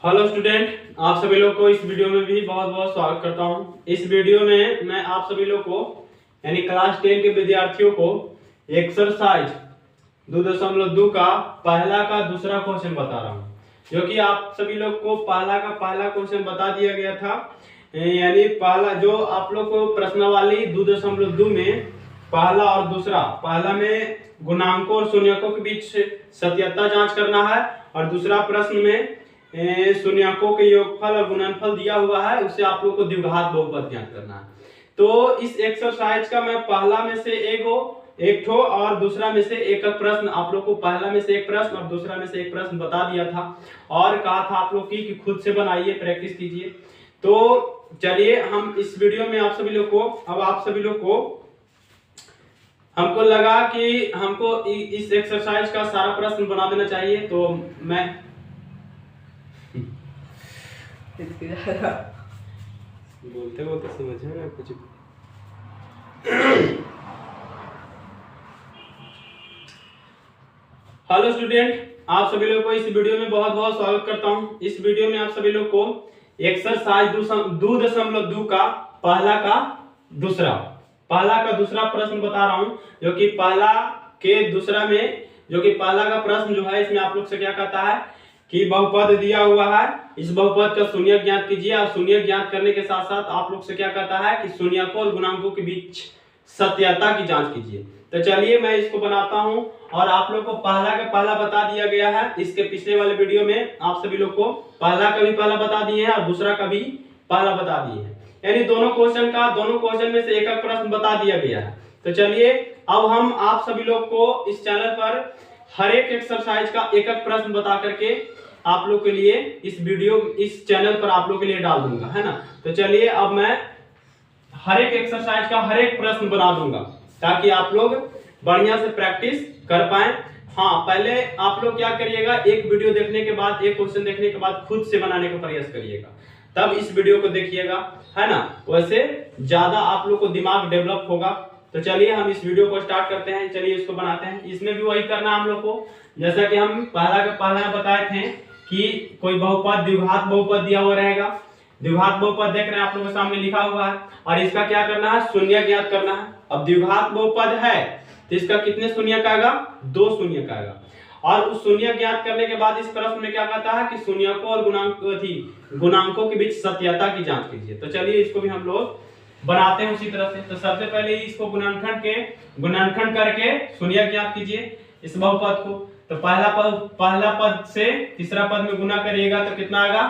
Hello student, आप सभी लोग को इस वीडियो में भी बहुत बहुत स्वागत करता हूं। इस वीडियो में मैं आप सभी लोग को यानी क्लास 10 के विद्यार्थियों को एक्सरसाइज 2.2 का पहला का दूसरा क्वेश्चन बता रहा हूं, जो कि आप सभी लोग को पहला का पहला क्वेश्चन बता दिया गया था। यानी पहला जो आप लोग को प्रश्नावली 2.2 में पहला और दूसरा, पहला में गुणांकों और शून्यकों के बीच सत्यता जांच करना है और दूसरा प्रश्न में शून्यकों के योगफल और गुणनफल दिया हुआ है, उससे आप लोग को द्विघात बहुपद ज्ञात करना है। तो इस एक्सरसाइज का मैं पहला में से एक ठो और दूसरा में से एक प्रश्न आप लोग को, पहला में से एक प्रश्न और दूसरा में से एक प्रश्न बता दिया था और कहा था आप लोग की कि खुद से बनाइए, प्रैक्टिस कीजिए। तो चलिए हम इस वीडियो में आप सभी लोग को हमको लगा कि हमको इस एक्सरसाइज का सारा प्रश्न बना देना चाहिए, तो मैं बोलते बोलते समझ में कुछ। हेलो स्टूडेंट, आप सभी लोग को इस वीडियो में बहुत बहुत स्वागत करता हूं। इस वीडियो में आप सभी लोग को एक्सरसाइज 2.2 का पहला का दूसरा प्रश्न बता रहा हूं, जो कि पहला के दूसरा में, जो कि पहला का प्रश्न जो है इसमें आप लोग से क्या कहता है कि बहुपद दिया हुआ है, इस बहुपद का शून्यक ज्ञात कीजिए और शून्यक ज्ञात करने के साथ साथ आप लोग से क्या कहता है कि शून्यकों और गुणांकों के बीच सत्यता की जांच कीजिए। तो चलिए मैं इसको बनाता हूं और आप लोग को पहला का पहला बता दिया गया है। इसके पिछले वाले वीडियो में आप सभी लोग को पहला का भी पहला बता दिए हैं और दूसरा का भी पहला बता दिए हैं, यानी दोनों क्वेश्चन में से एक एक प्रश्न बता दिया गया है। तो चलिए अब हम आप सभी लोग को इस चैनल पर हर एक एक्सरसाइज का एक एक प्रश्न बता करके आप लोग के लिए इस चैनल पर आप लोग के लिए डाल दूंगा, है ना। तो चलिए अब मैं हर एक एक्सरसाइज का हर एक प्रश्न बना दूंगा ताकि आप लोग बढ़िया से प्रैक्टिस कर पाए। हाँ, पहले आप लोग क्या करिएगा, एक वीडियो देखने के बाद, एक क्वेश्चन देखने के बाद खुद से बनाने का प्रयास करिएगा, तब इस वीडियो को देखिएगा, है ना। वैसे ज्यादा आप लोग को दिमाग डेवलप होगा। तो चलिए हम इस वीडियो को स्टार्ट करते हैं, चलिए इसको बनाते हैं। इसमें भी वही करना हम लोग को, जैसा कि हम पहला बताए थे कि कोई बहुपद द्विघात बहुपद दिया हुआ रहेगा। द्विघात बहुपद देख रहे हैं आप लोगों के सामने लिखा हुआ है और इसका क्या करना है, शून्य ज्ञात करना है। अब द्विघात बहुपद है तो इसका कितने शून्यक आएगा, 2 शून्यक आएगा। और उस शून्य ज्ञात करने के बाद इस प्रश्न में क्या कहता है कि शून्यकों और गुणांकों के बीच सत्यता की जांच कीजिए। तो चलिए इसको भी हम लोग बनाते हैं उसी तरह से। तो सबसे पहले इसको गुणनखंड करके शून्य ज्ञात कीजिए इस बहुपद को। तो पहला पद से तीसरा पद में गुना करिएगा तो कितना आएगा,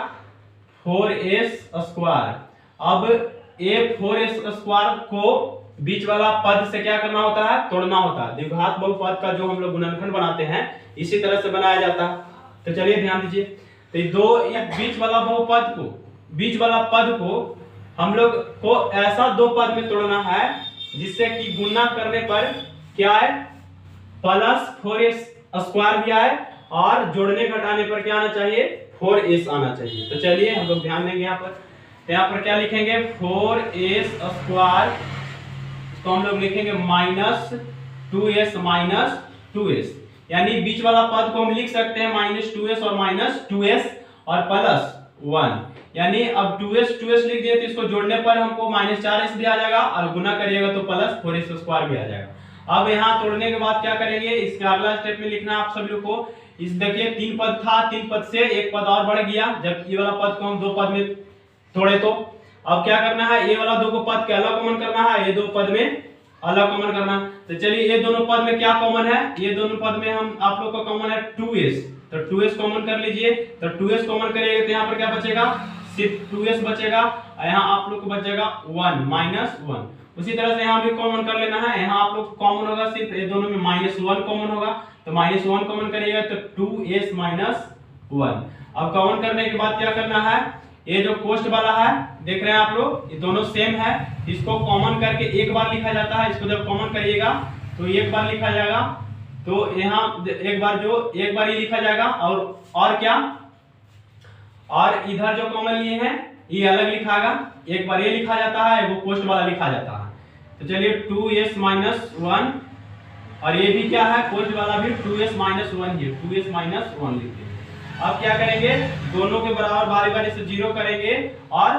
4s²। अब ये 4s² को बीच वाला पद से क्या करना होता है, तोड़ना होता है। द्विघात बहुपद का जो हम लोग गुणनखंड बनाते हैं इसी तरह से बनाया जाता है। तो चलिए ध्यान दीजिए, तो ये बीच वाला पद को हम लोग को ऐसा 2 पद में तोड़ना है जिससे कि गुणा करने पर क्या है, +4s² भी आए और जोड़ने घटाने पर क्या आना चाहिए, 4s आना चाहिए। तो चलिए हम लोग ध्यान देंगे यहाँ पर क्या लिखेंगे, 4s², तो हम लोग लिखेंगे -2s, यानी बीच वाला पद को हम लिख सकते हैं -2s और -2s और +1, यानी अब 2s लिख दिए तो इसको जोड़ने पर हमको -4s भी आ जाएगा और गुना करिएगा तो +4s² भी आ जाएगा। अब यहाँ तोड़ने के बाद क्या करेंगे, इसका अगला स्टेप में लिखना है आप सभी लोग को। इस देखिए 3 पद था, 3 पद से एक पद और बढ़ गया, जब ये वाला पद को हम 2 पद में तोड़े तो अब क्या करना है, ये वाला 2 पद के अलग कॉमन करना है, ये 2 पद में अलग कॉमन करना। तो चलिए ये दोनों पद में क्या कॉमन है, ये दोनों पद में हम आप लोग का कॉमन है 2s, तो 2s कॉमन कर लीजिए। तो 2s कॉमन करिएगा तो यहाँ पर क्या बचेगा, सिर्फ 2s बचेगा, यहाँ आप लोग को बचेगा 1 उसी तरह से यहाँ भी कॉमन कर लेना है। यहाँ आप लोग कॉमन होगा, सिर्फ ये दोनों में -1 कॉमन होगा, तो -1 कॉमन करिएगा तो 2s - 1। अब कॉमन करने के बाद क्या करना है, ये जो कोष्ठ वाला है देख रहे हैं आप लोग, ये दोनों सेम है, इसको कॉमन करके एक बार लिखा जाता है। इसको जब कॉमन करिएगा तो एक बार लिखा जाएगा, तो यहाँ एक बार ही लिखा जाएगा और क्या, और इधर जो कॉमन लिए हैं ये अलग लिखाएगा, एक बार ये लिखा जाता है, वो कोष्ठ वाला लिखा जाता है। तो चलिए 2s - 1 और ये भी क्या है, कोष्ठ वाला भी 2s - 1 ही, 2s - 1 लिखते हैं। अब क्या करेंगे, दोनों के बराबर बारी बारी से 0 करेंगे और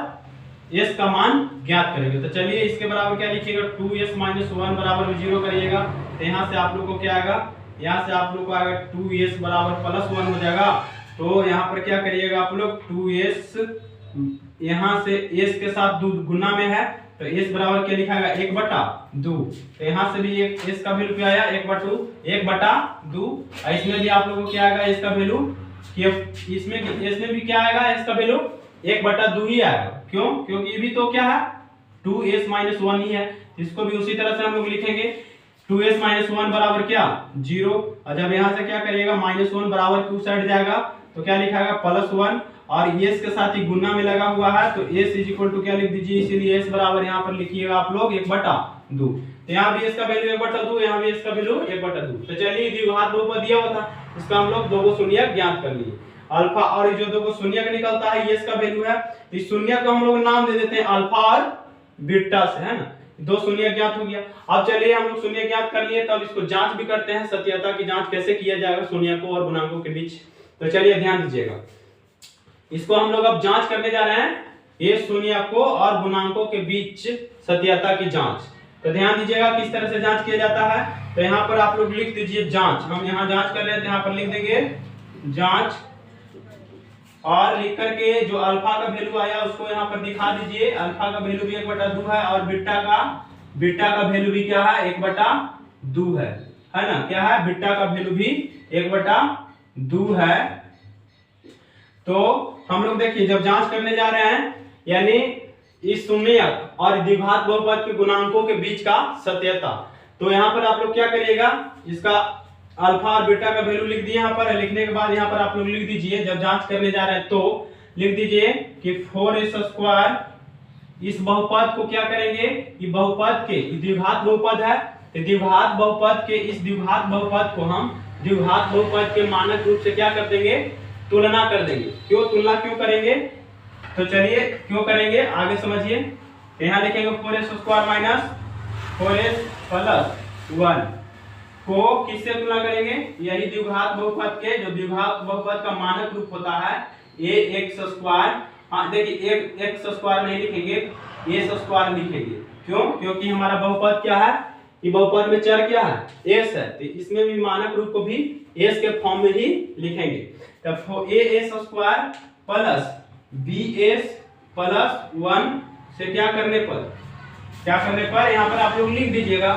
s का मान ज्ञात करेंगे। तो चलिए इसके बराबर क्या लिखिएगा, 2s - 1 बराबर 0 करिएगा। तो यहाँ से आप लोग को क्या आएगा, यहाँ से आप लोग को आएगा 2s बराबर +1 हो जाएगा। तो यहाँ पर क्या करिएगा आप लोग, 2s यहाँ से s के साथ 2 गुना में है तो s बराबर क्या लिखाएगा, 1/2। तो यहाँ से भी एक s का वैल्यू क्या आया, 1/2। इसमें भी आप लोगों को क्या आएगा, s का वैल्यू, इसमें भी क्या आएगा, s का वैल्यू 1/2 ही आएगा। क्यों, क्योंकि ये भी तो क्या है, 2s - 1 ही है। इसको भी उसी तरह से हम लोग लिखेंगे, 2s - 1 बराबर क्या, 0। और जब यहाँ से क्या करिएगा, -1 बराबर क्यू साइड जाएगा तो क्या लिखाएगा, +1, और s के साथ ही गुना में लगा हुआ है तो s = क्या लिख दीजिए, इसीलिए s बराबर यहाँ पर लिखिएगा आप लोग 1/2। तो यहाँ भी s का वैल्यू 1/2, यहाँ भी s का वैल्यू 1/2। तो चलिए द्विघात बहुपद दिया हुआ था, इसका हम लोग 2 को शून्यक ज्ञात कर लिए। अल्फा और जो 2 को शून्यक निकलता है, ये इसका वैल्यू है। इस शून्यक को हम लोग नाम दे देते हैं अल्फा और बीटा से, है ना। 2 शून्यक ज्ञात हो गया। अब चलिए हम लोग शून्यक ज्ञात कर लिए, तब इसको जांच भी करते हैं, सत्यता की जांच कैसे किया जाएगा शून्यकों और गुणांकों के बीच। तो चलिए ध्यान दीजिएगा, इसको हम लोग अब जांच करने जा रहे हैं, ये शून्यकों और गुणांकों के बीच सत्यता की जांच। तो ध्यान दीजिएगा किस तरह से जांच किया जाता है। तो यहाँ पर आप लोग लिख दीजिए जांच, हम यहाँ जांच कर रहे हैं तो यहाँ पर लिख देंगे जांच, और लिख करके जो अल्फा का वैल्यू आया उसको यहाँ पर दिखा दीजिए। अल्फा का वैल्यू भी 1/2 है और बीटा का वैल्यू भी क्या है, 1/2 है ना। क्या है, बीटा का वैल्यू भी 1/2 है। तो हम लोग देखिए जब जांच करने जा रहे हैं, यानी इस शून्यक और द्विघात बहुपद के गुणांकों के बीच का सत्यता, तो यहाँ पर आप लोग क्या करिएगा, इसका अल्फा और बीटा का वैल्यू लिख दिए यहाँ पर। लिखने के बाद यहाँ पर आप लोग लिख दीजिए, जब जांच करने जा रहे हैं तो लिख दीजिए कि 4s² इस बहुपद को क्या करेंगे, ये बहुपद के द्विघात बहुपद है, तो द्विघात बहुपद के इस द्विघात बहुपद को हम द्विघात बहुपद के मानक रूप से क्या कर देंगे, तुलना कर देंगे। क्यों तुलना क्यों करेंगे, तो चलिए क्यों करेंगे आगे समझिए। यहाँ लिखेंगे 4s² - 4s + 1 को किससे तुलना करेंगे, यही द्विघात बहुपद के, जो द्विघात बहुपद का मानक रूप होता है ax²। हाँ देखिए, x² नहीं लिखेंगे, a² लिखेंगे। क्यों, क्योंकि हमारा बहुपद क्या है, ये बहुपद में चर क्या है, s है, तो इसमें भी मानक रूप को भी s के फॉर्म में ही लिखेंगे। तब as² + bs + 1 से क्या करने पर यहाँ पर आप लोग लिख दीजिएगा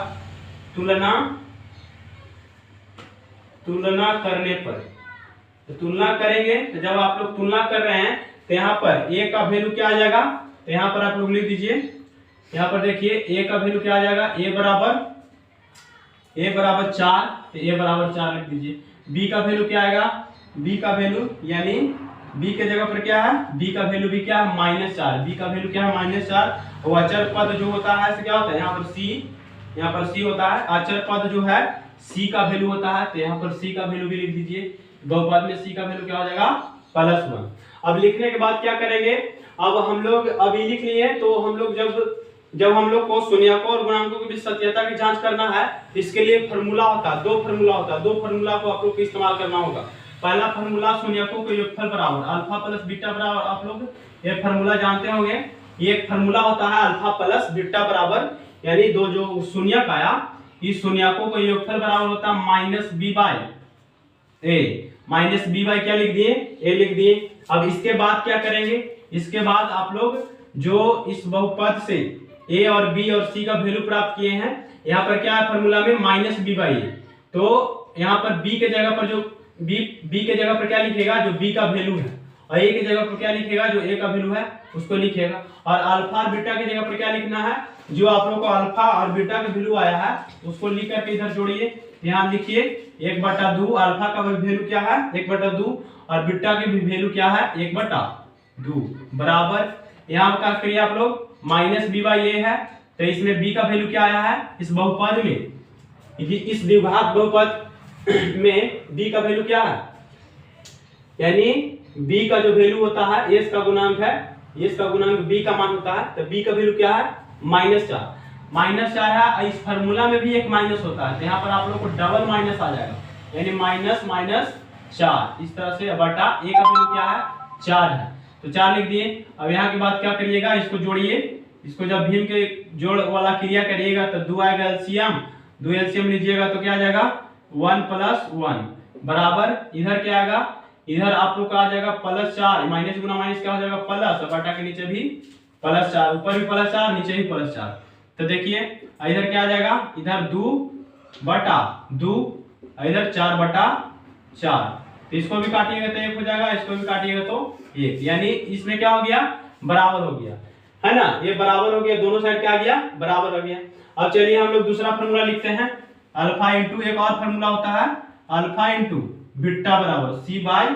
तुलना करने पर। तो तुलना करेंगे, तो जब आप लोग तुलना कर रहे हैं तो यहाँ पर a का वैल्यू क्या आ जाएगा, तो यहाँ पर आप लोग लिख दीजिए, यहाँ पर देखिए a का वैल्यू क्या आ जाएगा, a बराबर 4, तो a बराबर 4 लिख दीजिए। b का वैल्यू क्या आएगा, b का वैल्यू यानी b के जगह पर क्या है, b का वैल्यू भी क्या है, -4। b का वैल्यू क्या है, -4। और अचर पद जो होता है इससे क्या होता है, यहाँ पर c होता है, अचर पद जो है c का वैल्यू होता है, तो यहाँ पर c का वैल्यू भी लिख दीजिए। बहुपद में c का वैल्यू क्या हो जाएगा, +1। अब लिखने के बाद क्या करेंगे, अब हम लोग अभी लिख लिए, तो हम लोग जब हम लोग को शून्यकों और गुणांकों के बीच सत्यता की जांच करना है, इसके लिए फार्मूला होता है, 2 फार्मूला को आप लोग को इस्तेमाल करना होगा। पहला फार्मूला शून्यकों के योगफल बराबर अल्फा + बीटा बराबर, आप लोग ये फार्मूला जानते होंगे। ये एक फार्मूला होता है अल्फा + बीटा बराबर, यानी दो जो शून्यक आया, इस शून्यकों का योगफल बराबर होता है -b/a। क्या लिख दिए, a लिख दिए। अब इसके बाद क्या करेंगे, इसके बाद आप लोग जो इस बहुपद से a और b और c का वैल्यू प्राप्त किए हैं, यहाँ पर क्या है फार्मूला में -b/a, तो यहाँ पर b के जगह पर जो b के जगह पर क्या लिखेगा, जो b का वैल्यू है, और a की जगह पर क्या लिखेगा, जो a का वैल्यू है उसको लिखेगा। और अल्फा और बीटा की जगह पर क्या लिखना है, जो आप लोगों को अल्फा और बीटा का वैल्यू आया है उसको लिख करके इधर जोड़िए। यहाँ लिखिए 1/2, अल्फा का वैल्यू क्या है 1/2 और बीटा के वैल्यू क्या है 1/2 बराबर, यहाँ क्या करिए आप लोग -b/a है, तो इसमें b का वैल्यू क्या आया है, इस बहुपद में, इस द्विघात बहुपद में b का वैल्यू क्या है, यानी b का जो वैल्यू होता है, s का गुणांक है, s का गुणांक b का मान होता है, तो b का वैल्यू क्या है -4 है। इस फार्मूला में भी एक माइनस होता है, तो यहाँ पर आप लोग को डबल माइनस आ जाएगा, यानी माइनस 4, इस तरह से बटा ए का वैल्यू क्या है 4 है, तो 4 लिख दिए। अब यहाँ के बाद क्या करिएगा, इसको जोड़िए, इसको जब भीम के जोड़ वाला क्रिया करिएगा तो 2 आएगा एलसीएम, 2 एलसीएम लीजिएगा तो क्या आ जाएगा 1 + 1 बराबर इधर क्या आएगा, इधर आप लोग का आ जाएगा +4, माइनस गुना माइनस क्या हो जाएगा प्लस, बटा के नीचे भी +4, ऊपर भी +4 नीचे भी +4। तो देखिए इधर क्या आ जाएगा, इधर 2 बटा 2, इधर 4 बटा 4, तो इसको भी काटिएगा तो 1 हो जाएगा, इसको भी काटिएगा तो 1, यानी इसमें क्या हो गया बराबर हो गया, है ना, ये बराबर हो गया, दोनों साइड क्या आ गया बराबर हो गया। अब चलिए हम लोग दूसरा फॉर्मूला लिखते हैं, अल्फा इंटू, एक और फॉर्मूला होता है अल्फा इंटू बीटा बराबर C/A,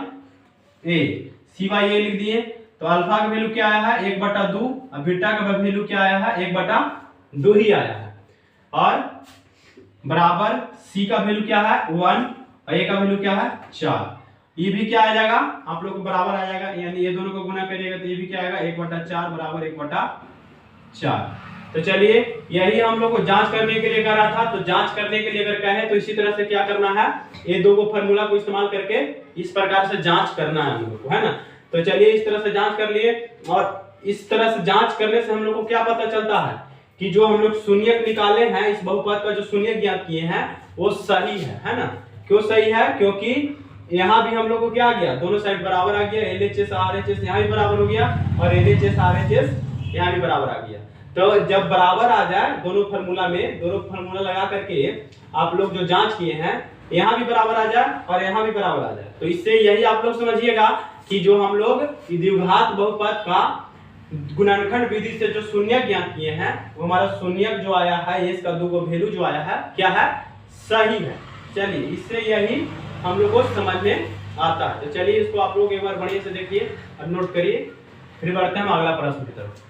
C/A लिख दिए। तो अल्फा का वैल्यू क्या आया है 1/2, और बीटा का वैल्यू क्या आया है 1/2 ही आया है, और बराबर C का वैल्यू क्या है 1 और A का वैल्यू क्या है 4, ये भी क्या आ जाएगा आप लोग को बराबर आ जाएगा, यानी ये दोनों को गुना करिएगा तो ये भी क्या आएगा 1/4 बराबर 1/4। तो चलिए यही हम लोग को जांच करने के लिए करा था, तो जांच करने के लिए अगर कहे तो इसी तरह से क्या करना है, ये दो फार्मूला को इस्तेमाल करके इस प्रकार से जांच करना है हम लोग को, है ना। तो चलिए इस तरह से जांच कर लिए, और इस तरह से जांच करने से हम लोग को क्या पता चलता है कि जो हम लोग शून्यक निकाले हैं, इस बहुपद का जो शून्यक ज्ञात किए हैं वो सही है ना। क्यों सही है, क्योंकि यहाँ भी हम लोग को क्या आ गया, दोनों साइड बराबर आ गया, LHS RHS यहाँ भी बराबर हो गया, और LHS RHS यहाँ भी बराबर आ गया। तो जब बराबर आ जाए दोनों फार्मूला में, दोनों फार्मूला लगा करके आप लोग जो जांच किए हैं यहाँ भी बराबर आ जाए और यहाँ भी बराबर आ जाए, तो इससे यही आप लोग समझिएगा कि जो हम लोग द्विघात बहुपद का गुणनखंड विधि से जो शून्यक ज्ञात किए हैं वो हमारा शून्यक जो आया है, इसका दो वैल्यू जो आया है क्या है सही है। चलिए इससे यही हम लोग को समझ में आता है। तो चलिए इसको आप लोग एक बार बढ़िया से देखिए और नोट करिए, फिर बढ़ते हैं हम अगला प्रश्न की तरफ।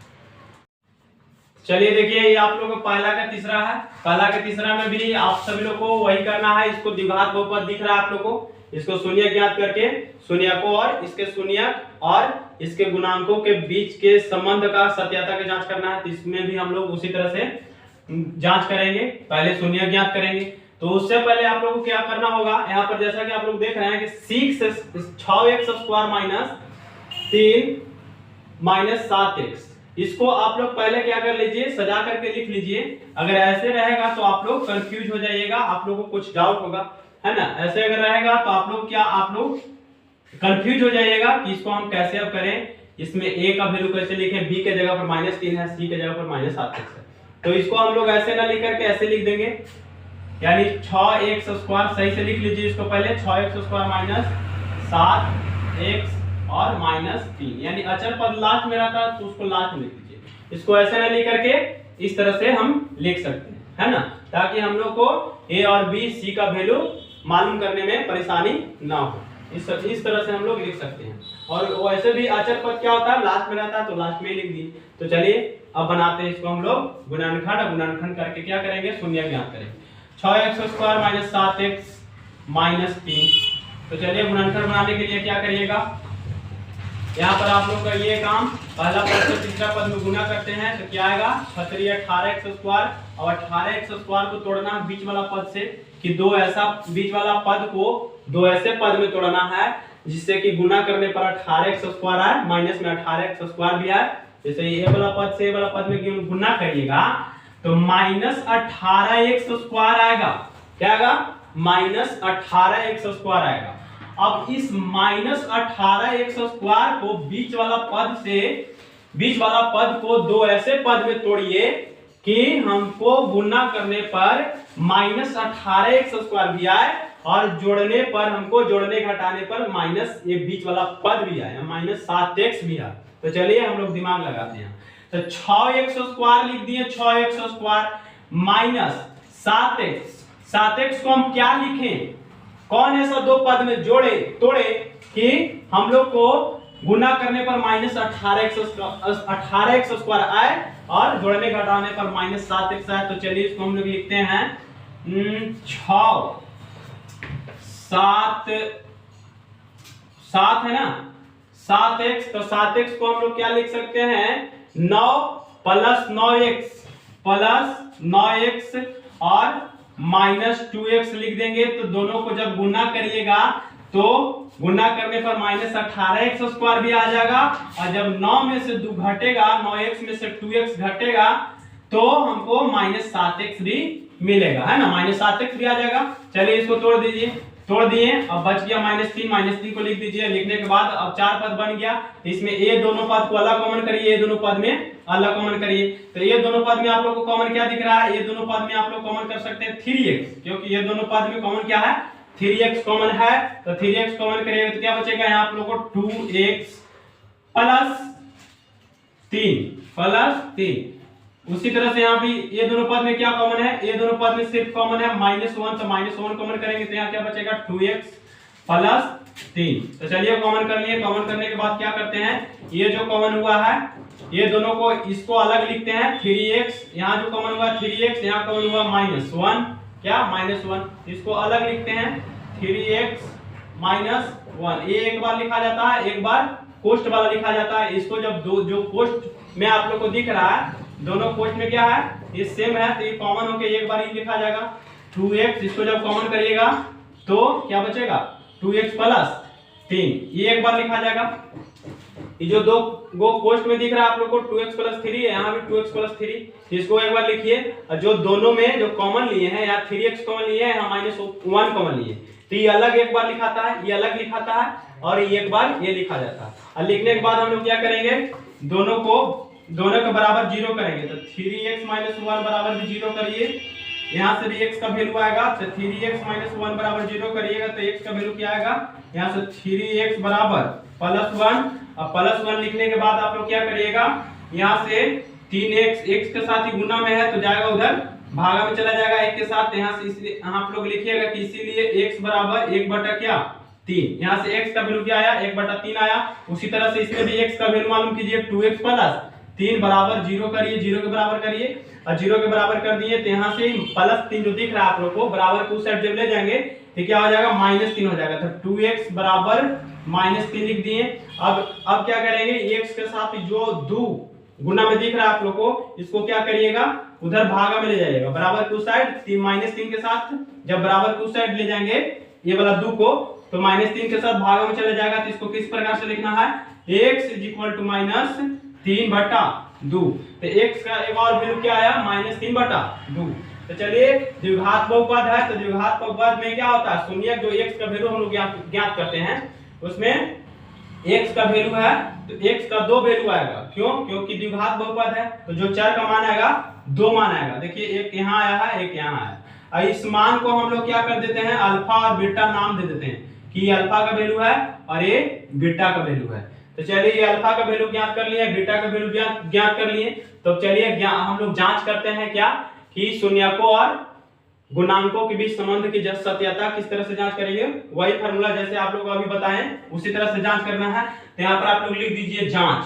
चलिए देखिए ये आप लोगों को पहला का तीसरा है, पहला का तीसरा में भी आप सभी लोग को वही करना है। इसको द्विघात बहुपद दिख रहा है आप लोग को, इसको शून्यक ज्ञात करके शून्यकों और इसके शून्यक और इसके गुणांकों के बीच के संबंध का सत्यता की जांच करना है। तो इसमें भी हम लोग उसी तरह से जांच करेंगे, पहले शून्यक ज्ञात करेंगे। तो उससे पहले आप लोगों को क्या करना होगा, यहाँ पर जैसा कि आप लोग देख रहे हैं कि 6x² - 3 - 7x, इसको आप लोग पहले क्या कर लीजिए, सजा करके लिख लीजिए। अगर ऐसे रहेगा तो आप लोग कंफ्यूज हो जाइएगा, आप लोगों को कुछ डाउट होगा, है ना। ऐसे अगर रहेगा तो आप लोग कंफ्यूज हो जाइएगा कि इसको हम कैसे अब करें, इसमें a का वैल्यू कैसे लिखें, b के जगह पर -3 है, c के जगह पर -7x है। तो इसको हम लोग ऐसे ना लिख करके ऐसे लिख देंगे, यानी 6x² सही से लिख लीजिए इसको पहले, 6x² - 7x और -3, यानी अचर पद लास्ट में रहता है तो उसको लास्ट में लिख लीजिए। इसको ऐसे ना लिख करके इस तरह से हम लिख सकते हैं, है ना, ताकि हम लोग को a और b c का वैल्यू मालूम करने में परेशानी ना हो। इस तरह से हम लोग लिख सकते हैं। और वैसे भी अचर पद क्या होता है लास्ट में रहता है तो लास्ट में ही लिख दी। तो चलिए अब बनाते हैं इसको हम लोग गुणनखंड, गुणनखंड करके क्या करेंगे शून्यक ज्ञात करेंगे। 6x² - 7x - 3। तो चलिए गुणनखंड बनाने के लिए क्या करिएगा, यहाँ पर आप लोग का ये काम, पहला पद से तीसरा पद में गुना करते हैं तो क्या आएगा 18x², और 18x² को तोड़ना बीच वाला पद से, कि दो ऐसा बीच वाला पद को दो ऐसे पद में तोड़ना है जिससे कि गुना करने पर 18x² आए, माइनस में 18x² भी आए। जैसे ये वाला पद से ये वाला पद में गुना करिएगा तो -18x² आएगा, क्या आएगा -18x² आएगा। अब इस -18x² को बीच वाला पद को दो ऐसे पद में तोड़िए कि हमको गुना करने पर -18x² भी आए और जोड़ने पर हमको जोड़ने घटाने पर माइनस ये बीच वाला पद भी आए, -7x भी आए। तो चलिए हम लोग दिमाग लगाते हैं। तो 6x² लिख दिए, 6x² -7x, 7x को हम क्या लिखें, कौन ऐसा दो पद में तोड़े कि हम लोग को गुना करने पर -18x² आए और जोड़ने घटाने पर -7x आए। तो चलिए इसको हम लोग लिखते हैं 7 है ना, 7x। तो 7x को हम लोग क्या लिख सकते हैं 9 + 9x और -2x लिख देंगे। तो दोनों को जब गुना करिएगा तो गुना करने पर -18x² भी आ जाएगा। और जब 9 में से 2 घटेगा, 9x में से 2x घटेगा, तो हमको -7x भी मिलेगा, है ना, -7x भी आ जाएगा। चलिए इसको तोड़ दीजिए, तोड़ दिए, अब बच गया -3 को लिख दीजिए। लिखने के बाद अब 4 पद बन गया, इसमें ये दोनों पद को अलग कॉमन करिए, ये दोनों पद में अलग कॉमन करिए। तो ये दोनों पद में आप लोग को कॉमन क्या दिख रहा है, ये दोनों पद में आप लोग कॉमन कर सकते हैं 3x, क्योंकि ये दोनों पद में कॉमन क्या है, 3x कॉमन है। तो 3x कॉमन करिएगा तो क्या बचेगा यहाँ आप लोग को 2x प्लस 3। उसी तरह से यहाँ भी ये दोनों पद में क्या कॉमन है, ये दोनों पद में सिर्फ कॉमन है -1, तो -1 कॉमन करेंगे तो यहाँ क्या बचेगा 2x प्लस 3। तो चलिए कॉमन कर लिए। कॉमन करने के बाद क्या करते हैं, ये जो कॉमन हुआ है ये दोनों को इसको अलग लिखते हैं 3x, यहाँ जो कॉमन हुआ 3x, यहाँ कॉमन हुआ -1, क्या -1, इसको अलग लिखते हैं 3x -1। ये एक बार लिखा जाता है, एक बार कोष्ठ वाला लिखा जाता है। इसको जब दो जो कोष्ठ में आप लोग को दिख रहा है, दोनों कोष्ठ में क्या है, ये सेम है, तो ये कॉमन होके एक बार ही लिखा जाएगा 2x। इसको जब कॉमन करिएगा तो क्या बचेगा 2x प्लस 3, ये एक बार लिखा जाएगा। ये जो दो कोष्ठ में दिख रहा है आप लोग को 2x प्लस 3 है, यहाँ भी 2x प्लस 3, इसको एक बार लिखिए। और जो दोनों में जो कॉमन लिए हैं, यहाँ 3x कॉमन लिए हैं, यहाँ -1 कॉमन लिए, तो ये अलग एक बार लिखाता है, ये अलग लिखाता है, और ये एक बार ये लिखा जाता है। और लिखने के बाद हम लोग क्या करेंगे, दोनों के बराबर 0 करेंगे। तो 3x -1 बराबर भी 0 करिए, यहाँ से भी x का वैल्यू आएगा। तो 3x -1 बराबर 0 करिएगा तो x का वैल्यू क्या आएगा, यहाँ से 3x बराबर +1। अब +1 लिखने के बाद आप लोग क्या करिएगा, यहाँ से 3x x के साथ ही गुना में है तो जाएगा उधर भागा में चला जाएगा 1 के साथ। यहाँ से इसलिए आप लोग लिखिएगा कि इसीलिए x बराबर 1/3। यहाँ से x का वैल्यू क्या आया, 1/3 आया। उसी तरह से इसमें भी x का वैल्यू मालूम कीजिए, 2x प्लस 3 बराबर 0 करिए, 0 के बराबर करिए। और 0 के बराबर कर दिए तो यहाँ से +3 जो दिख रहा है आप लोग को, बराबर को उस साइड जब ले जाएंगे तो क्या हो जाएगा, -3 हो जाएगा। तो 2x बराबर -3 लिख दिए। अब क्या करेंगे, x के साथ जो 2 गुना में दिख रहा है आप लोग को, इसको क्या करिएगा, उधर भागा में ले जाइएगा, बराबर को उस साइड -3 के साथ जब बराबर को उस साइड ले जाएंगे ये वाला 2 को, तो -3 के साथ भागा में चला जाएगा। तो इसको किस प्रकार से लिखना है, x = -3/2। तो x का एक और वैल्यू क्या आया, -3/2। तो चलिए द्विघात बहुपद है, तो द्विघात बहुपद में क्या होता है, शून्यक जो x का वैल्यू हम लोग ज्ञात करते हैं, उसमें x का वैल्यू है तो x का 2 वैल्यू आएगा। क्यों, क्योंकि द्विघात बहुपद है, तो जो चर का मान आएगा 2 मान आएगा। देखिए एक यहाँ आया है, एक यहाँ आया। और इस मान को हम लोग क्या कर देते हैं, अल्फा और बीटा नाम दे देते हैं कि ये अल्फा का वैल्यू है और ये बीटा का वैल्यू है। तो चलिए ये अल्फा का वैल्यू ज्ञात कर लिए, बीटा का वैल्यू ज्ञात कर लिए। तो चलिए हम लोग जांच करते हैं क्या, कि शून्यकों और गुणांकों के बीच संबंध की सत्यता किस तरह से जांच करेंगे, वही फार्मूला जैसे आप लोग अभी बताएं उसी तरह से जांच करना है। तो यहाँ पर आप लोग लिख दीजिए जांच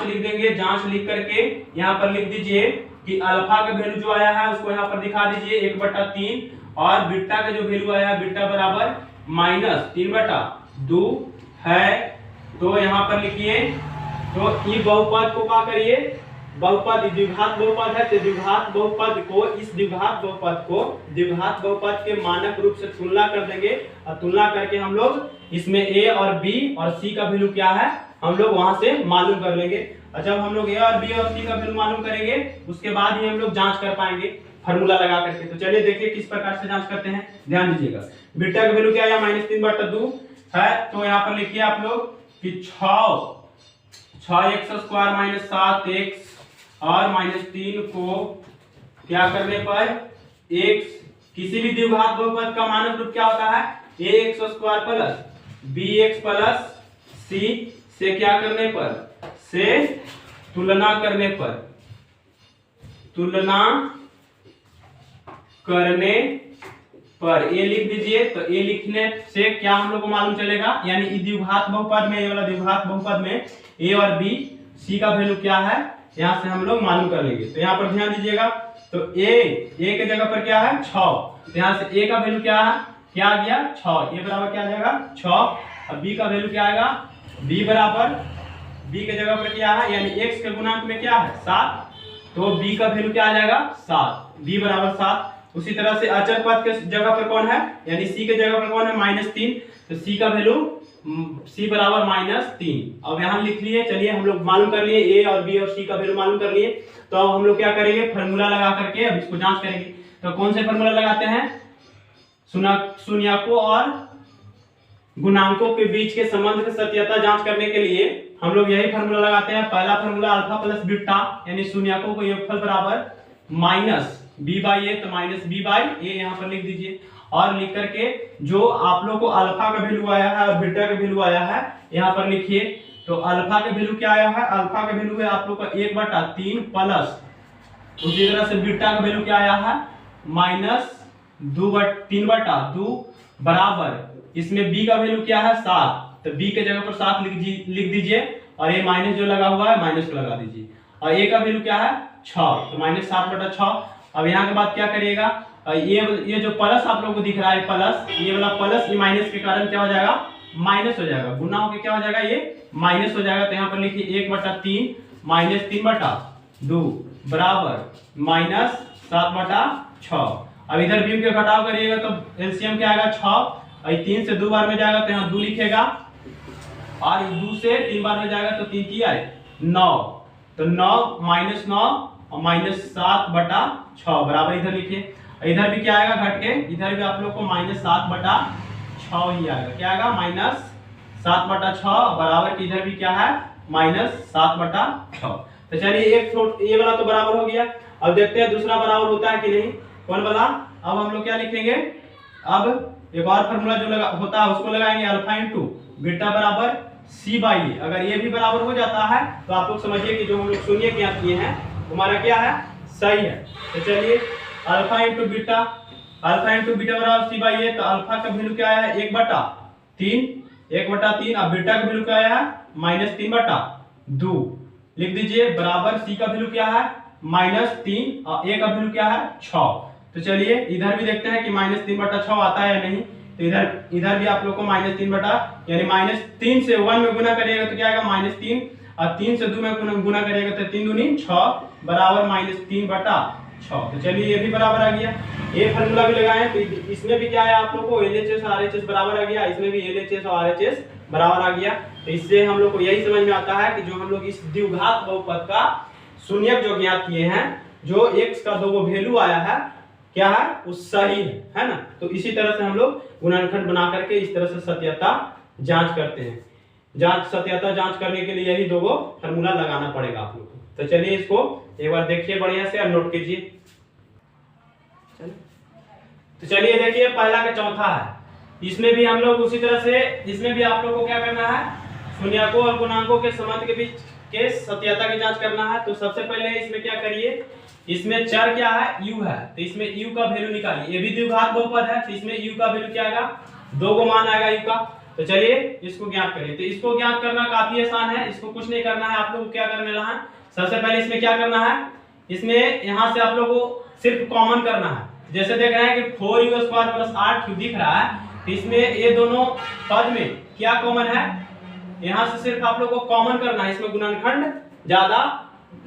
लिख देंगे। जांच लिख करके यहाँ पर लिख दीजिए कि अल्फा का वैल्यू जो आया है उसको यहाँ पर दिखा दीजिए 1/3, और बीटा का जो वैल्यू आया है बीटा बराबर -3/2 है। तो यहाँ पर लिखिए, तो ई बहुपद को क्या करिए, बहुपद द्विघात बहुपद है, तो द्विघात बहुपद को इस द्विघात बहुपद के मानक रूप से तुलना कर देंगे। और तुलना करके हम लोग इसमें a और b और c का वैल्यू क्या है हम लोग वहां से मालूम कर लेंगे। और जब हम लोग a और b और c का वैल्यू मालूम करेंगे उसके बाद ही हम लोग जांच कर पाएंगे फार्मूला लगा करके। तो चलिए देखिए किस प्रकार से जांच करते हैं, ध्यान दीजिएगा। बीटा का वैल्यू क्या आया, -3/2 है। तो यहाँ पर लिखिए आप लोग कि 6x² - 7x और -3 को क्या करने पर x, किसी भी द्विघात बहुपद का मानक रूप क्या होता है, ax² plus bx plus c से क्या करने पर, से तुलना करने पर ये लिख दीजिए। तो ये लिखने से क्या हम लोग को मालूम चलेगा, यानी द्विघात बहुपद में, ये वाला द्विघात बहुपद में a और b c का वैल्यू क्या है यहाँ से हम लोग मालूम कर लेंगे। तो यहाँ पर ध्यान दीजिएगा, तो a के जगह पर क्या है 6, तो यहाँ से a का वैल्यू क्या है, क्या आ गया 6, ये बराबर क्या आ जाएगा 6। अब b का वैल्यू क्या आएगा, b बराबर b के जगह पर क्या है, यानी x के गुणांक में क्या है 7, तो b का वैल्यू क्या आ जाएगा 7, b बराबर 7। उसी तरह से अचर पद के जगह पर कौन है, यानी सी के जगह पर कौन है, -3, तो सी का वैल्यू सी बराबर -3। अब यहाँ लिख लिए। चलिए हम लोग मालूम कर लिए ए और बी और सी का वैल्यू मालूम कर लिए। तो अब हम लोग क्या करेंगे, फार्मूला लगा करके अब इसको जांच करेंगे। तो कौन से फार्मूला लगाते हैं, शून्यकों और गुणांकों के बीच के संबंध की सत्यता जांच करने के लिए हम लोग यही फार्मूला लगाते हैं। पहला फार्मूला अल्फा प्लस बीटा यानी शून्यकों का योगफल बराबर -b/a, तो -b/a यहाँ पर लिख दीजिए। और लिख करके जो आप लोग को अल्फा का वैल्यू आया है और बीटा का वैल्यू आया है यहाँ पर लिखिए। तो अल्फा का वैल्यू क्या आया है, अल्फा का वैल्यू है आप लोग का 1/3 प्लस, उसी तरह से बीटा का वैल्यू क्या आया है, -3/2 बराबर, इसमें b का वैल्यू क्या है 7, तो b के जगह पर 7 लिख दीजिए और ये माइनस जो लगा हुआ है माइनस को लगा दीजिए। और a का वैल्यू क्या है 6, तो -7/6। अब यहाँ के बाद क्या करिएगा, ये जो प्लस आप लोगों को दिख रहा है प्लस, ये वाला प्लस ये माइनस के कारण क्या हो जाएगा, माइनस हो जाएगा, गुना होकर क्या हो जाएगा, ये माइनस हो जाएगा। तो यहाँ पर लिखिए 1/3 -3/2 बराबर -7/6। अब इधर भी के घटाव करिएगा तो एलसीएम क्या आएगा 6, 3 से 2 बार में जाएगा तो यहाँ 2 लिखेगा, और 2 से 3 बार में जाएगा तो 3 की आए 9, तो 9 -9 और -7/6 बराबर इधर लिखिए। इधर भी क्या आएगा घट के, इधर भी आप लोग को -7/6 ही आएगा, क्या आएगा -7/6 बराबर की इधर भी क्या है -7/6। तो चलिए एक ये वाला तो बराबर हो गया। अब देखते हैं दूसरा बराबर होता है कि नहीं, कौन वाला। अब हम लोग क्या लिखेंगे, अब एक और फार्मूला जो लगा होता है उसको लगाएंगे, अल्फा इंटू बीटा बराबर c/a। अगर ये भी बराबर हो जाता है तो आप लोग समझिए कि जो हम लोग शून्य ज्ञात किए हैं हमारा क्या है, सही है। तो चलिए अल्फा इंटू बीटा बराबर c/a, तो अल्फा का वैल्यू क्या आया है 1/3 और बीटा का वैल्यू क्या आया है -3/2 लिख दीजिए, बराबर c का वैल्यू क्या है -3 और a का वैल्यू क्या है 6। तो चलिए इधर भी देखते हैं कि -3/6 आता है या नहीं। तो इधर भी आप लोग को -3 यानी -3 से 1 में गुना करिएगा तो क्या आएगा -3, और 3 से 2 में गुना करिएगा तो 3 दूनी 6 बराबर -3/6। तो चलिए ये भी बराबर आ गया। ये फार्मूला भी लगाएं तो इसमें भी क्या है आप लोग को LHS और RHS बराबर आ गया, इसमें भी LHS और RHS बराबर आ गया। तो इससे हम लोग को यही समझ में आता है कि जो हम लोग इस द्विघात बहुपद का शून्यक जो ज्ञात किए हैं, जो x का दो वैल्यू आया है क्या है वो सही है ना। तो इसी तरह से हम लोग गुणनखंड बना करके इस तरह से सत्यता जांच करते हैं। सत्यता जांच करने के लिए यही दो फार्मूला लगाना पड़ेगा आप लोग को। तो चलिए इसको एक बार देखिए बढ़िया से और नोट कीजिए। तो चलिए देखिए पहला का चौथा है, इसमें भी हम लोग उसी तरह से, इसमें भी आप लोग को क्या करना है, शून्यकों और गुणांकों के संबंध के बीच के सत्यता की जांच करना है। तो सबसे पहले इसमें क्या करिए, इसमें चर क्या है u है, तो इसमें u का वैल्यू निकालिए। ये भी द्विघात बहुपद है तो इसमें u का वैल्यू क्या आएगा, 2 को मान आएगा u का। तो चलिए इसको ज्ञात करिए। तो इसको ज्ञात करना काफी आसान है, इसको कुछ नहीं करना है, आप लोग को क्या करने लगा है, सबसे पहले इसमें क्या करना है, इसमें यहाँ से आप लोग को सिर्फ कॉमन करना है। जैसे देख रहे हैं कि 4u² + 8u दिख रहा है, तो इसमें ये दोनों पद में क्या कॉमन है, यहाँ से सिर्फ आप लोग को कॉमन करना है। इसमें गुणनखंड ज्यादा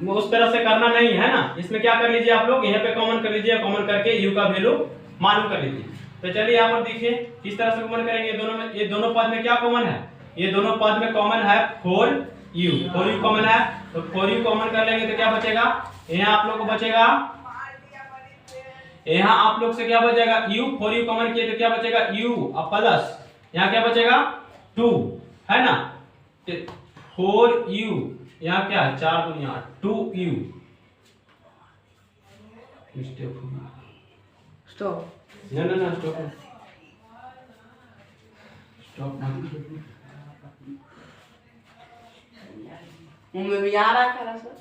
उस तरह से करना नहीं है ना। इसमें क्या कर लीजिए आप लोग, यहाँ पे कॉमन कर लीजिए, कॉमन करके u का वैल्यू मालूम कर लीजिए। तो चलिए यहाँ पर देखिए किस तरह से कॉमन करेंगे। ये दोनों पद में क्या कॉमन है, ये दोनों पद में कॉमन है 4u कॉमन है। तो 4u कॉमन कर लेंगे तो क्या बचेगा, यहाँ आप लोग को बचेगा, यहाँ आप लोग से क्या बचेगा u, 4u कॉमन किए तो क्या बचेगा u और प्लस यहाँ क्या बचेगा 2 है ना। 4u यहाँ क्या है 4 दूनी 8, 2u स्टॉप ना स्टॉप में भी आ रहा है सर।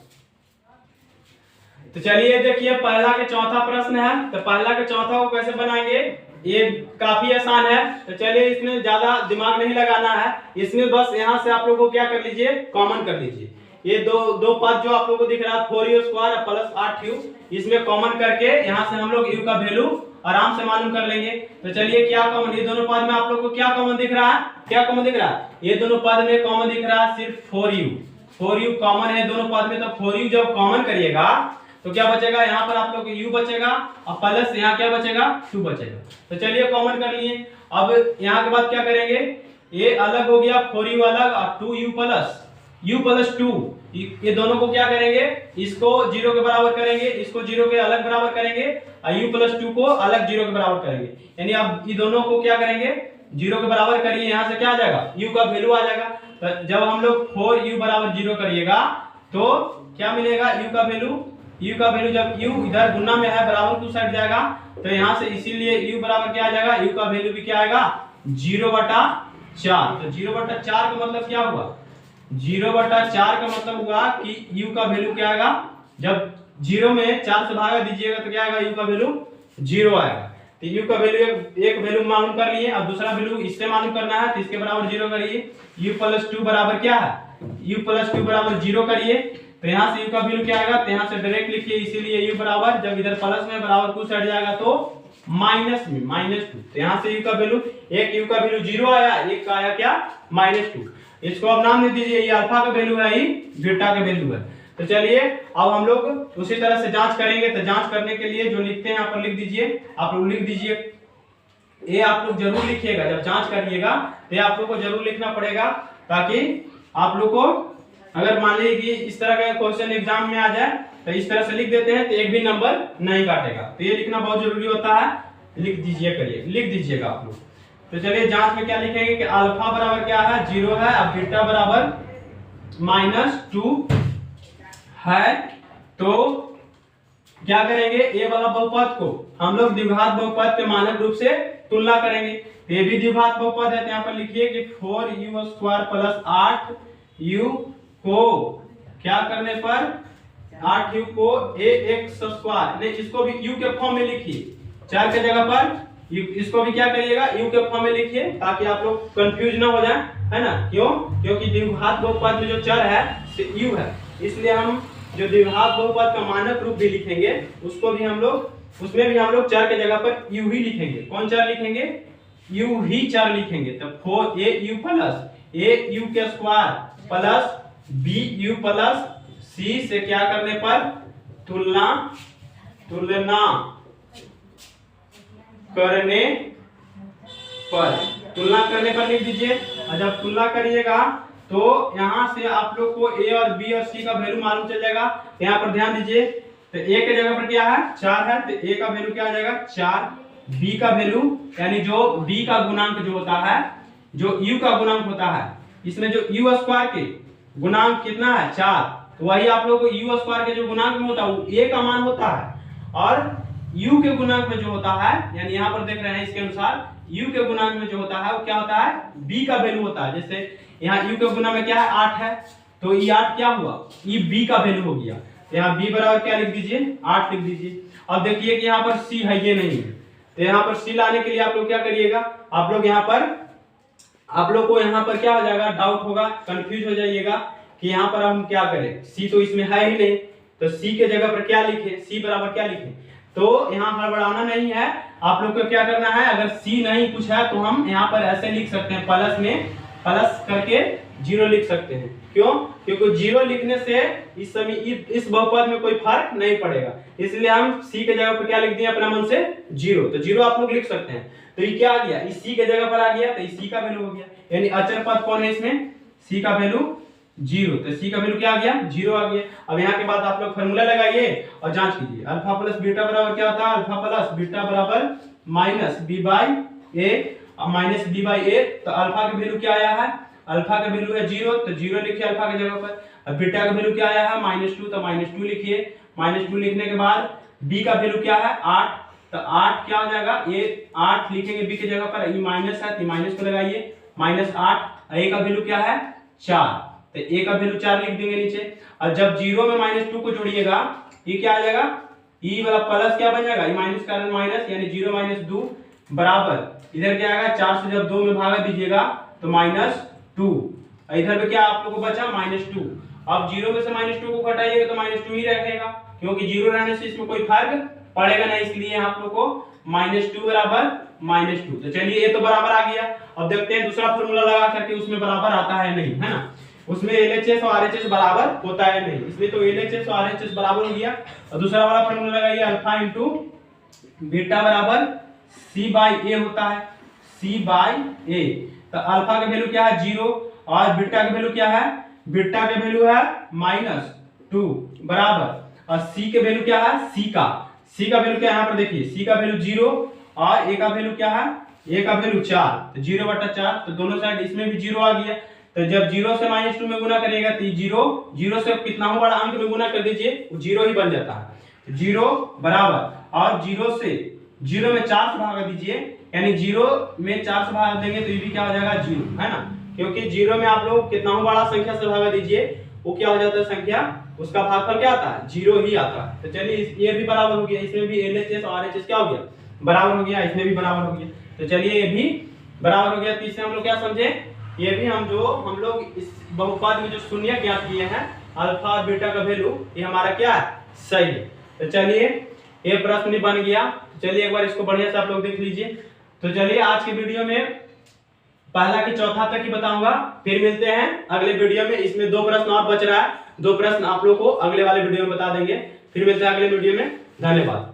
तो चलिए देखिए पहला के चौथा प्रश्न है। तो पहला के चौथा को कैसे बनाएंगे, ये काफी आसान है। तो चलिए इसमें ज्यादा दिमाग नहीं लगाना है, इसमें बस यहाँ से आप लोगों को क्या कर लीजिए, कॉमन कर लीजिए। ये दो पद जो आप लोगों को दिख रहा है 4u² + 8u, इसमें कॉमन करके यहाँ से हम लोग u का वैल्यू आराम से मालूम कर लेंगे। तो चलिए क्या कॉमन, ये दोनों पद में आप लोग को क्या कॉमन दिख रहा है, क्या कॉमन दिख रहा है, ये दोनों पद में कॉमन दिख रहा है सिर्फ 4u कॉमन है दोनों पद में। तो 4u जब कॉमन करिएगा तो क्या बचेगा, यहाँ पर आप लोग को u बचेगा और प्लस यहाँ क्या बचेगा, 2 बचेगा। तो चलिए कॉमन कर लिए। अब यहाँ के बाद क्या करेंगे, ये अलग हो गया 4u अलग और 2u प्लस 2, ये दोनों को क्या करेंगे, इसको 0 के बराबर करेंगे, इसको 0 के अलग बराबर करेंगे और u प्लस 2 को अलग 0 के बराबर करेंगे। यानी अब ये दोनों को क्या करेंगे, 0 के बराबर करिए, यहाँ से क्या आ जाएगा, u का वैल्यू आ जाएगा। तो जब हम लोग 4u बराबर 0 करिएगा तो क्या मिलेगा, u का वैल्यू जब u इधर गुना में है बराबर टू साइड जाएगा तो यहाँ से इसीलिए u बराबर क्या आ जाएगा, u का वैल्यू भी क्या आएगा 0/4। तो 0/4 का मतलब क्या हुआ, 0/4 का मतलब हुआ कि u का वैल्यू क्या आएगा, जब 0 में 4 से भागा दीजिएगा तो क्या आएगा, u का वैल्यू 0 आएगा। तो u का वैल्यू एक वैल्यू मालूम कर लिए, अब दूसरा वैल्यू इससे मालूम करना है तो इसके बराबर 0 करिए। u प्लस 2 बराबर क्या है, u प्लस 2 बराबर 0 करिए तो यहाँ से u का वैल्यू क्या आएगा, तो यहाँ से डायरेक्ट लिखिए, इसीलिए u बराबर जब इधर प्लस में बराबर टू साइड जाएगा तो माइनस में -2। तो यहाँ से u का वैल्यू, एक u का वैल्यू 0 आया, एक का आया क्या -2। इसको अब नाम दे दीजिए, ये अल्फा का वैल्यू है, ये बीटा का वैल्यू है। तो चलिए अब हम लोग उसी तरह से जांच करेंगे। तो जांच करने के लिए जो लिखते हैं यहाँ पर लिख दीजिए, आप लोग लिख दीजिए, ये आप लोग जरूर लिखिएगा, जब जांच करिएगा तो ये आप लोग को जरूर लिखना पड़ेगा, ताकि आप लोग को अगर मान लीजिए कि इस तरह का क्वेश्चन एग्जाम में आ जाए तो इस तरह से लिख देते हैं तो एक भी नंबर नहीं काटेगा। तो ये लिखना बहुत जरूरी होता है, लिख दीजिए, करिए, लिख दीजिएगा आप लोग। तो चलिए जांच में क्या लिखेंगे कि अल्फा बराबर क्या है, 0 है, अब बीटा बराबर -2 है। तो क्या करेंगे, ये वाला बहुपद को हम लोग द्विघात बहुपद के मानक रूप से तुलना करेंगे। तो ये भी द्विघात बहुपद है, तो यहाँ पर लिखिए कि 4u² प्लस 8u को क्या करने पर, 8u को ax², नहीं इसको भी u के फॉर्म में लिखिए, 4 के जगह पर इसको भी क्या करिएगा, u के फॉर्म में लिखिए, ताकि आप लोग कंफ्यूज ना हो जाए, है ना। क्यों, क्योंकि द्विघात बहुपद में जो चर है u है, इसलिए हम जो द्विघात बहुपद का मानक रूप भी लिखेंगे उसको भी हम लोग, उसमें भी हम लोग चर के जगह पर u ही लिखेंगे। कौन चर लिखेंगे, u ही चर लिखेंगे। तो 4au plus au² plus bu plus c से क्या करने पर, तुलना करने पर लिख दीजिए। और जब तुलना करिएगा तो यहाँ से आप लोग को a और b और c का वैल्यू मालूम चल जाएगा। यहाँ पर ध्यान दीजिए, तो a के जगह पर क्या है, 4 है, तो a का वैल्यू क्या आ जाएगा 4, b का वैल्यू यानी जो b का गुणांक जो होता है, जो u का गुणांक होता है, इसमें जो u² के गुणांक कितना है 4, तो वही आप लोग को u² के जो गुणांक में होता है वो a का मान होता है, और u के गुणांक में जो होता है, यानी यहाँ पर देख रहे हैं इसके अनुसार u के गुणांक में जो होता है वो क्या होता है, b का वैल्यू होता है। जैसे यहाँ u के गुना में क्या है 8 है, तो ये 8 क्या हुआ, ये b का वैल्यू हो गया। यहाँ b बराबर क्या लिख दीजिए, 8 लिख दीजिए। अब देखिए कि यहाँ पर c है, ये नहीं है, तो यहाँ पर c लाने के लिए आप लोग क्या करिएगा, आप लोग को यहाँ पर क्या हो जाएगा, डाउट होगा, कंफ्यूज हो जाइएगा कि यहाँ पर हम क्या करें, c तो इसमें है ही नहीं, तो c के जगह पर क्या लिखे, c बराबर क्या लिखे। तो यहाँ हड़बड़ाना नहीं है, आप लोग को क्या करना है, अगर c नहीं कुछ है तो हम यहाँ पर ऐसे लिख सकते हैं, प्लस में प्लस करके 0 लिख सकते हैं। क्यों, क्योंकि 0 लिखने से इस समय इस बहुपद में कोई फर्क नहीं पड़ेगा, इसलिए हम c के जगह पर क्या लिख दिए अपना मन से 0, तो 0 आप लोग लिख सकते हैं। तो ये क्या आ गया, इस c के जगह पर आ गया, तो इस c का वैल्यू हो गया, यानी अचर पद कौन है इसमें, c का वैल्यू 0, तो c का वैल्यू क्या आ गया, 0 आ गया। अब यहाँ के बाद आप लोग फार्मूला लगाइए और जांच कीजिए, अल्फा प्लस बीटा बराबर क्या होता है, अल्फा प्लस बीटा बराबर -b/a माइनस b/a। तो अल्फा का वैल्यू क्या आया है, अल्फा का वैल्यू है 0, तो 0 लिखिए अल्फा की जगह पर। अब बीटा का वैल्यू क्या आया है -2, तो -2 लिखिए। -2 लिखने के बाद b का वैल्यू क्या है 8, तो 8 क्या हो जाएगा, ये 8 लिखेंगे b की जगह पर, ये माइनस है तो माइनस को लगाइए, -8। a का वैल्यू क्या है 4, तो a का वैल्यू 4 लिख देंगे नीचे। और जब 0 में -2 को जोड़िएगा, ये क्या आ जाएगा, e वाला प्लस क्या बन जाएगा, ये माइनस का माइनस, यानी 0 - 2 बराबर इधर क्या आएगा, 4 से जब 2 में भागा दीजिएगा तो -2, इधर पे क्या आप लोगों को बचा -2। अब 0 में से -2 को घटाइएगा तो -2 ही रहेगा, क्योंकि 0 रहने से इसमें कोई फर्क पड़ेगा नहीं, इसलिए आप लोग को -2 बराबर -2। तो चलिए ये तो बराबर आ गया। अब देखते हैं दूसरा फॉर्मूला लगा करके उसमें बराबर आता है नहीं, है ना। उसमें LHS और RHS बराबर होता है नहीं, इसलिए तो LHS और RHS बराबर हो गया। और दूसरा वाला फॉर्मूला लगाइए, अल्फा इंटू बीटा बराबर C बाई ए होता है, C बाई ए। तो अल्फा का वैल्यू क्या है 0 और बीटा का वैल्यू क्या है, बीटा का वैल्यू है -2 बराबर, और C का वैल्यू क्या है, C का वैल्यू क्या है यहाँ पर देखिए, C का वैल्यू 0 और A का वैल्यू क्या है, A का वैल्यू 4, तो 0/4, तो दोनों साइड इसमें भी 0 आ गया। तो जब 0 से -2 में गुना करिएगा तो 0 से कितना हो बड़ा अंक में गुना कर दीजिए, वो 0 ही बन जाता है। 0 बराबर, और 0 में 4 से भाग दीजिए, यानी 0 में 4 से भाग देंगे तो ये भी क्या हो जाएगा 0, है ना, क्योंकि 0 में आप लोग कितना हो बड़ा संख्या से भाग दीजिए वो क्या हो जाता है संख्या, उसका भागफल क्या आता है 0 ही आता है। तो चलिए ये भी बराबर हो गया, इसमें भी LHS और RHS क्या हो गया बराबर हो गया, इसमें भी बराबर हो गया। तो चलिए ये भी बराबर हो गया। तो इससे हम लोग क्या समझे, ये भी हम लोग इस बहुपद में जो शून्य ज्ञात किए हैं अल्फा और बीटा का वैल्यू, ये हमारा क्या है सही है। तो चलिए ये प्रश्न भी बन गया। चलिए एक बार इसको बढ़िया से आप लोग देख लीजिए। तो चलिए आज के वीडियो में पहला के चौथा तक ही बताऊंगा, फिर मिलते हैं अगले वीडियो में। इसमें 2 प्रश्न और बच रहा है, 2 प्रश्न आप लोग को अगले वाले वीडियो में बता देंगे। फिर मिलते हैं अगले वीडियो में, धन्यवाद।